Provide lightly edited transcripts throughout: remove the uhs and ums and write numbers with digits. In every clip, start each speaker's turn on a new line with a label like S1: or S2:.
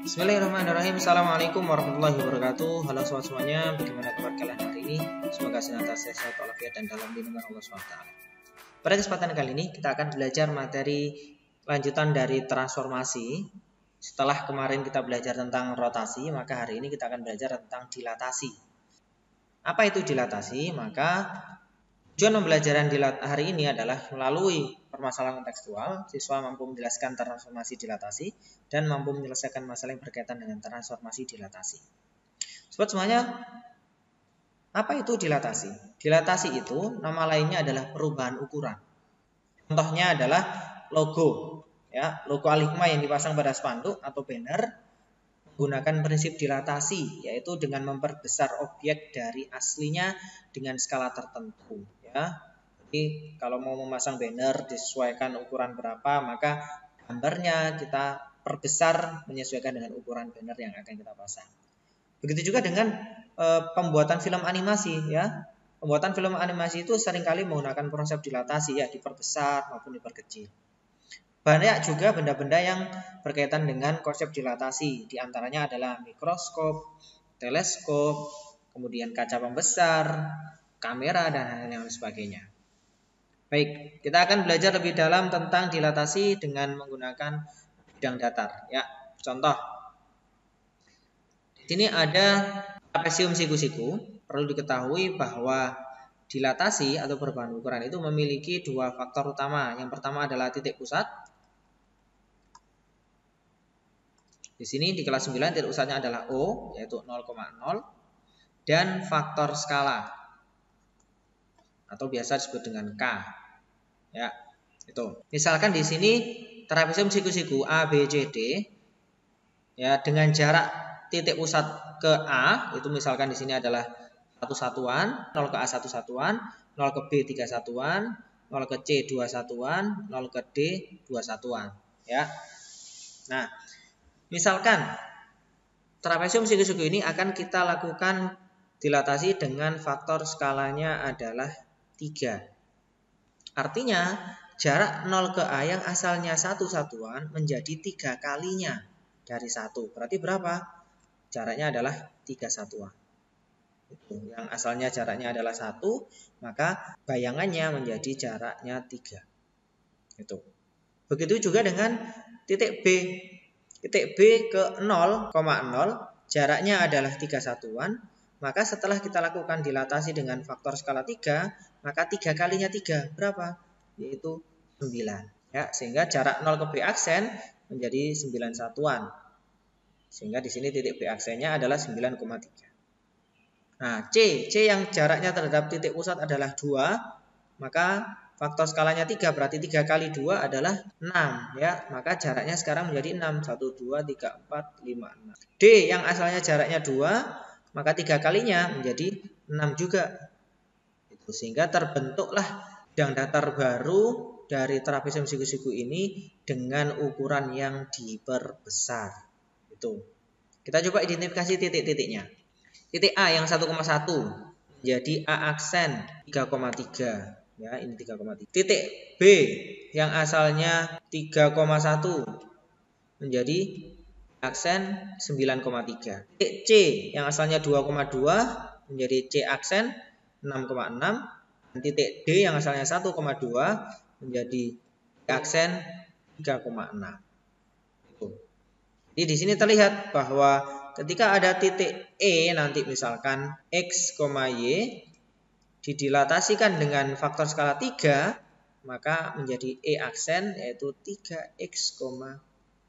S1: Bismillahirrahmanirrahim. Assalamualaikum warahmatullahi wabarakatuh. Halo sobat semuanya, bagaimana kabar kalian hari ini? Semoga senantiasa sehat walafiat dan dalam lindungan Allah SWT. Pada kesempatan kali ini kita akan belajar materi lanjutan dari transformasi. Setelah kemarin kita belajar tentang rotasi, maka hari ini kita akan belajar tentang dilatasi. Apa itu dilatasi? Maka tujuan pembelajaran hari ini adalah melalui permasalahan kontekstual, siswa mampu menjelaskan transformasi dilatasi dan mampu menyelesaikan masalah yang berkaitan dengan transformasi dilatasi. Sobat semuanya, apa itu dilatasi? Dilatasi itu nama lainnya adalah perubahan ukuran. Contohnya adalah logo, ya, logo Al-Hikmah yang dipasang pada spanduk atau banner menggunakan prinsip dilatasi, yaitu dengan memperbesar objek dari aslinya dengan skala tertentu. Ya, jadi kalau mau memasang banner disesuaikan ukuran berapa, maka gambarnya kita perbesar menyesuaikan dengan ukuran banner yang akan kita pasang. Begitu juga dengan pembuatan film animasi, ya. Pembuatan film animasi itu seringkali menggunakan konsep dilatasi, ya, diperbesar maupun diperkecil. Banyak juga benda-benda yang berkaitan dengan konsep dilatasi, di antaranya adalah mikroskop, teleskop, kemudian kaca pembesar, kamera, dan hal-hal yang sebagainya. Baik, kita akan belajar lebih dalam tentang dilatasi dengan menggunakan bidang datar. Ya, contoh. Di sini ada trapesium siku-siku. Perlu diketahui bahwa dilatasi atau perubahan ukuran itu memiliki dua faktor utama. Yang pertama adalah titik pusat. Di sini di kelas 9 titik pusatnya adalah O, yaitu 0,0, dan faktor skala atau biasa disebut dengan K. Ya, itu. Misalkan di sini trapesium siku-siku A, B, C, D, ya, dengan jarak titik pusat ke A, itu misalkan di sini adalah 1 satuan, 0 ke A 1 satuan, 0 ke B 3 satuan, 0 ke C 2 satuan, 0 ke D 2 satuan, ya. Nah, misalkan trapesium siku-siku ini akan kita lakukan dilatasi dengan faktor skalanya adalah 3. Artinya jarak 0 ke A yang asalnya 1 satuan menjadi 3 kalinya dari 1. Berarti berapa? Jaraknya adalah 3 satuan. Itu. Yang asalnya jaraknya adalah 1, maka bayangannya menjadi jaraknya 3. Itu. Begitu juga dengan titik B. Titik B ke 0,0 jaraknya adalah 3 satuan. Maka setelah kita lakukan dilatasi dengan faktor skala 3, maka 3 kalinya 3 berapa? Yaitu 9. Ya, sehingga jarak 0 ke B aksen menjadi 9 satuan. Sehingga di sini titik B aksennya adalah 9,3. Nah, C yang jaraknya terhadap titik pusat adalah 2, maka faktor skalanya 3, berarti 3 kali 2 adalah 6, ya. Maka jaraknya sekarang menjadi 6. 1, 2, 3, 4, 5, 6. D yang asalnya jaraknya 2, maka 3 kalinya menjadi 6 juga. Itu. Sehingga terbentuklah bidang datar baru dari trapesium siku-siku ini dengan ukuran yang diperbesar. Itu. Kita coba identifikasi titik-titiknya. Titik A yang 1,1 menjadi A aksen 3,3. Ya, ini 3,3. Titik B yang asalnya 3,1 menjadi aksen 9,3. Titik C yang asalnya 2,2 menjadi C aksen 6,6. Dan titik D yang asalnya 1,2 menjadi aksen 3,6. Jadi di sini terlihat bahwa ketika ada titik E nanti misalkan X, Y didilatasikan dengan faktor skala 3, maka menjadi E aksen yaitu 3X,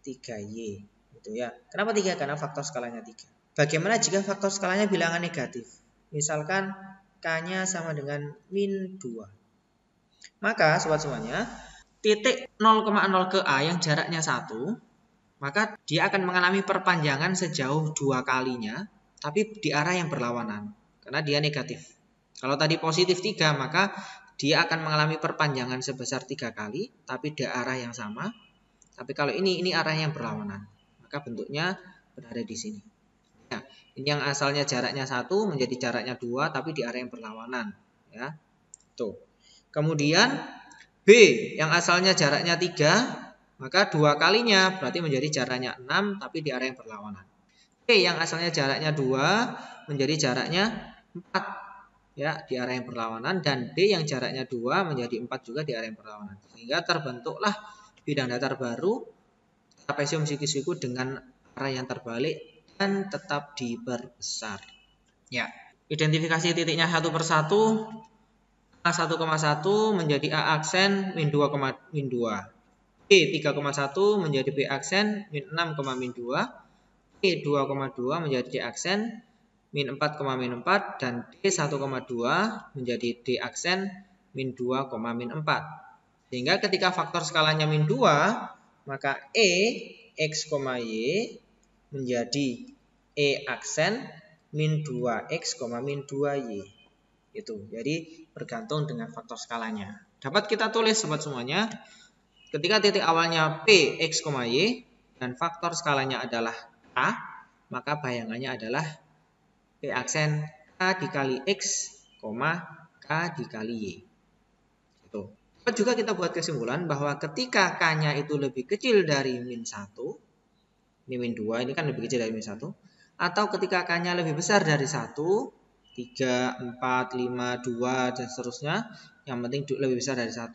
S1: 3Y. Gitu ya. Kenapa 3? Karena faktor skalanya 3. Bagaimana jika faktor skalanya bilangan negatif? Misalkan K-nya sama dengan -2. Maka sobat semuanya, titik 0,0 ke A yang jaraknya 1, maka dia akan mengalami perpanjangan sejauh 2 kalinya, tapi di arah yang berlawanan, karena dia negatif. Kalau tadi positif 3, maka dia akan mengalami perpanjangan sebesar 3 kali, tapi di arah yang sama. Tapi kalau ini arah yang berlawanan, maka bentuknya berada di sini. Ya, ini yang asalnya jaraknya 1 menjadi jaraknya 2, tapi di arah yang berlawanan. Ya, tuh. Kemudian B yang asalnya jaraknya 3, maka 2 kalinya berarti menjadi jaraknya 6 tapi di arah yang berlawanan. C yang asalnya jaraknya 2 menjadi jaraknya 4 ya di arah yang berlawanan, dan D yang jaraknya 2 menjadi 4 juga di arah yang berlawanan. Sehingga terbentuklah bidang datar baru trapesium siku-siku dengan arah yang terbalik dan tetap diperbesar. Ya, identifikasi titiknya satu persatu. A1,1 menjadi A aksen min 2, min 2. B 3,1 menjadi B aksen min 6, min 2. B 2,2 menjadi D aksen min 4, min 4. Dan D 1,2 menjadi D aksen min 2, min 4. Sehingga ketika faktor skalanya min 2, maka E X, Y menjadi E aksen min 2X, min 2Y. Itu. Jadi bergantung dengan faktor skalanya. Dapat kita tulis sobat semuanya. Ketika titik awalnya P, X, Y dan faktor skalanya adalah K, maka bayangannya adalah P aksen K dikali X, K dikali Y. Itu. Dapat juga kita buat kesimpulan bahwa ketika K-nya itu lebih kecil dari min 1, ini min 2, ini kan lebih kecil dari min 1, atau ketika K-nya lebih besar dari 1, 3, 4, 5, 2, dan seterusnya, yang penting lebih besar dari 1,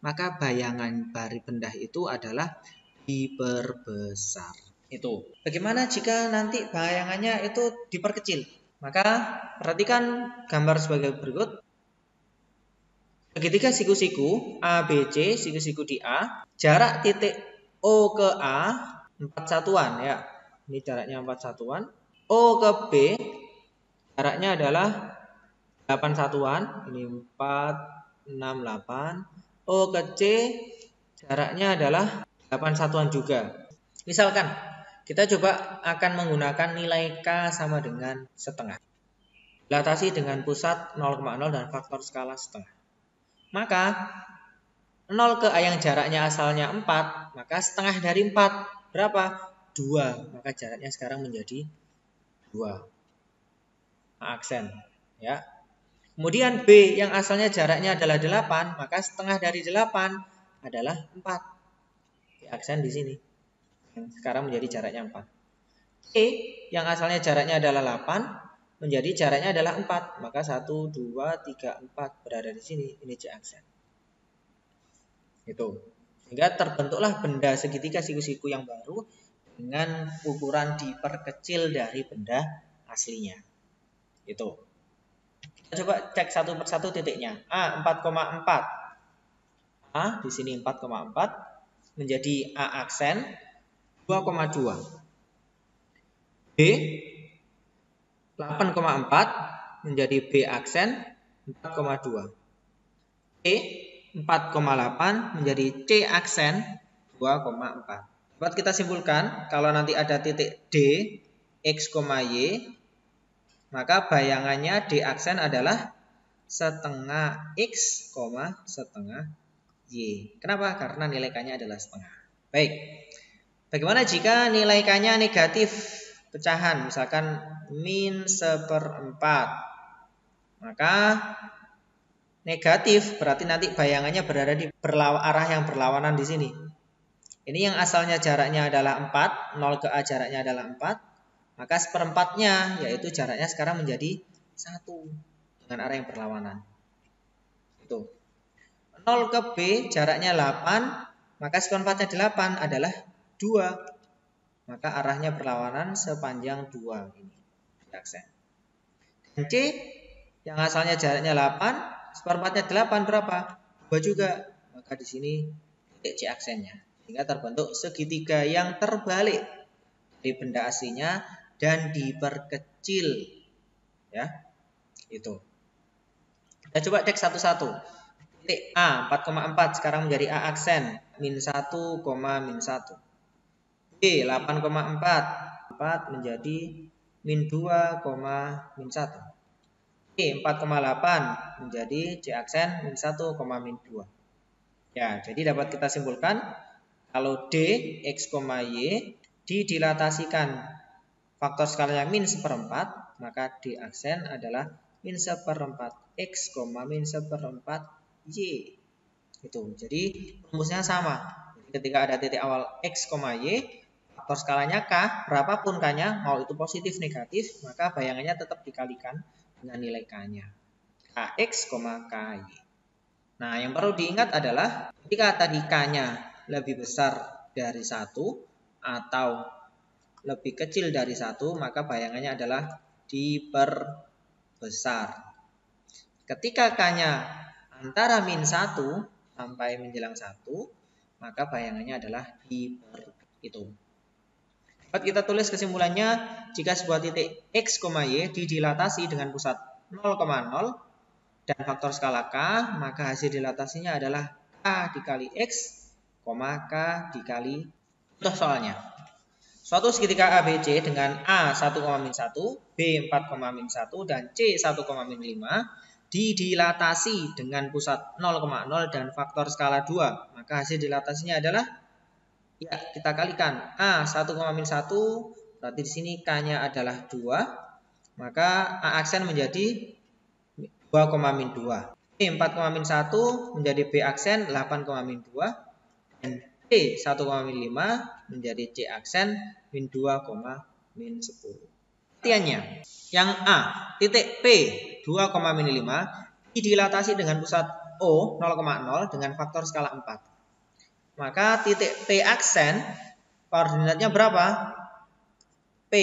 S1: maka bayangan dari benda itu adalah diperbesar. Itu. Bagaimana jika nanti bayangannya itu diperkecil? Maka perhatikan gambar sebagai berikut. Segitiga siku-siku ABC, siku-siku di A, jarak titik O ke A 4 satuan ya. Ini jaraknya 4 satuan. O ke B jaraknya adalah 8 satuan, ini 4, 6, 8. O ke C jaraknya adalah 8 satuan juga. Misalkan kita coba akan menggunakan nilai K sama dengan setengah. Dilatasi dengan pusat 0,0 dan faktor skala setengah. Maka 0 ke A yang jaraknya asalnya 4, maka setengah dari 4 berapa? 2. Maka jaraknya sekarang menjadi 2. Aksen ya. Kemudian B yang asalnya jaraknya adalah 8, maka setengah dari 8 adalah 4. Aksen di sini. Yang sekarang menjadi jaraknya 4. E yang asalnya jaraknya adalah 8 menjadi jaraknya adalah 4, maka 1, 2, 3, 4 berada di sini. Ini C aksen. Itu. Sehingga terbentuklah benda segitiga siku-siku yang baru dengan ukuran diperkecil dari benda aslinya. Itu. Kita coba cek satu persatu titiknya. A 4,4. A di sini 4,4 menjadi A aksen 2,2. B 8,4 menjadi B aksen 4,2. C 4,8 menjadi C aksen 2,4. Dapat kita simpulkan kalau nanti ada titik D X, Y, maka bayangannya D aksen adalah setengah X, setengah Y. Kenapa? Karena nilai K-nya adalah setengah. Baik. Bagaimana jika nilai K-nya negatif pecahan? Misalkan min 1/4. Maka negatif berarti nanti bayangannya berada di arah yang berlawanan di sini. Ini yang asalnya jaraknya adalah 4. 0 ke A jaraknya adalah 4. Maka seperempatnya yaitu jaraknya sekarang menjadi 1 dengan arah yang berlawanan. Itu. 0 ke B jaraknya 8, maka seperempatnya 8 adalah 2. Maka arahnya berlawanan sepanjang 2 ini. Aksen. Dan C yang asalnya jaraknya 8, seperempatnya 8 berapa? 2 juga. Maka di sini titik C aksennya. Sehingga terbentuk segitiga yang terbalik dari benda aslinya dan diperkecil ya. Itu. Kita coba cek satu-satu. Titik A 4,4 sekarang menjadi A aksen min 1, min 1. B 8,4 menjadi min 2, min 1. C 4,8 menjadi C aksen min 1, min 2. Ya, jadi dapat kita simpulkan kalau D X, Y didilatasikan faktor skalanya min 1/4, maka D aksen adalah min 1/4 X, min 1/4 Y. Itu. Jadi rumusnya sama. Ketika ada titik awal X, Y, faktor skalanya K, berapapun K-nya, mau itu positif negatif, maka bayangannya tetap dikalikan dengan nilai K-nya. Kx, Ky. Nah, yang perlu diingat adalah ketika tadi K-nya lebih besar dari 1 atau lebih kecil dari 1, maka bayangannya adalah diperbesar. Ketika K-nya antara min 1 sampai menjelang 1, maka bayangannya adalah diperhitung. Dapat kita tulis kesimpulannya, jika sebuah titik X, Y didilatasi dengan pusat 0,0 dan faktor skala K, maka hasil dilatasinya adalah K dikali X, K dikali. Contoh soalnya. Suatu segitiga ABC dengan A 1,-1, B 4,-1, dan C 1,-5 didilatasi dengan pusat 0,0 dan faktor skala 2. Maka hasil dilatasinya adalah, ya kita kalikan A 1,-1, berarti di sini K-nya adalah 2, maka A aksen menjadi 2,-2. B 4,-1 menjadi B aksen 8,-2, dan C 1,-5 menjadi C aksen min 2,-10. Artinya, yang A, titik P 2,-5 didilatasi dengan pusat O 0,0 dengan faktor skala 4. Maka titik P aksen koordinatnya berapa? P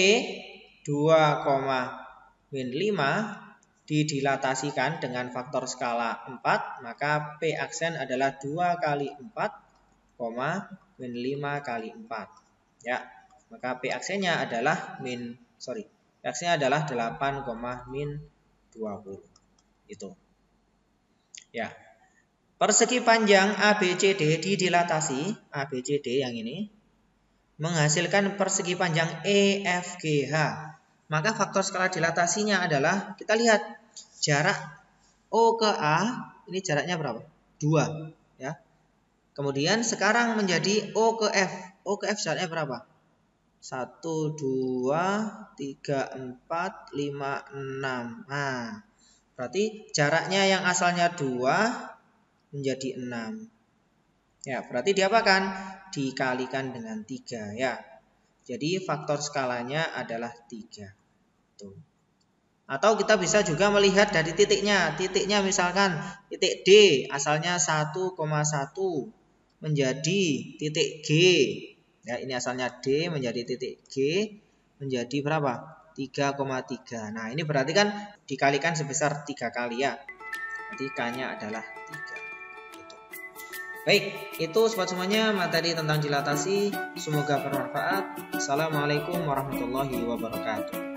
S1: 2,-5 didilatasikan dengan faktor skala 4, maka P aksen adalah 2 kali 4, min 5 kali 4. Ya, maka P aksennya adalah X-nya adalah 8,-20. Itu. Ya. Persegi panjang ABCD didilatasi, ABCD yang ini menghasilkan persegi panjang EFGH. Maka faktor skala dilatasinya adalah, kita lihat jarak O ke A, ini jaraknya berapa? 2, ya. Kemudian sekarang menjadi O ke F. O ke F jaraknya berapa? 1, 2, 3, 4, 5, 6. Nah, berarti jaraknya yang asalnya 2 menjadi 6. Ya, berarti diapakan? Dikalikan dengan 3, ya. Jadi faktor skalanya adalah 3. Tuh. Atau kita bisa juga melihat dari titiknya. Titiknya misalkan titik D asalnya 1,1 menjadi titik G. Ya, ini asalnya D menjadi titik G menjadi berapa? 3,3. Nah, ini berarti kan dikalikan sebesar 3 kali, ya. Jadi K-nya adalah 3. Gitu. Baik, itu sobat semuanya materi tentang dilatasi. Semoga bermanfaat. Assalamualaikum warahmatullahi wabarakatuh.